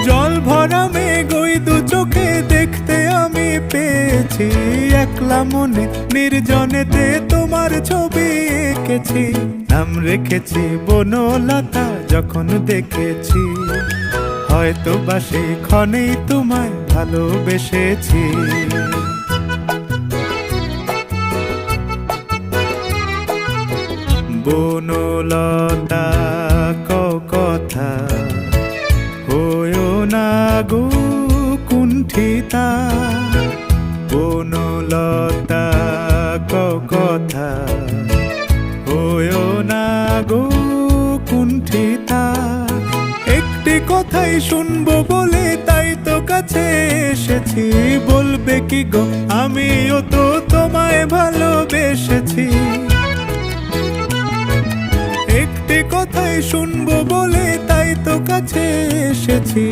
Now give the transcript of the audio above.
জল ভরা মেঘ ওই দু চোখে দেখতে আমি পেয়েছি, একলা মনে নির্জনেতে তোমার ছবি এঁকেছি। নাম রেখেছি বনলতা যখন দেখেছি, হয়তো বা সেই ক্ষণেই তোমায় ভালোবেসেছি। বনলতা কথা হয়ো না গো কুণ্ঠিতা, বনলতা কথা হয়ো না গো কুণ্ঠিতা। একটি কথাই শুনবো বলে তাই তো কাছে এসেছি, বলবে কি গো আমিও তো তোমায় ভালোবেসেছি। একটি কথাই শুনবো বলে তাই তো কাছে এসেছি,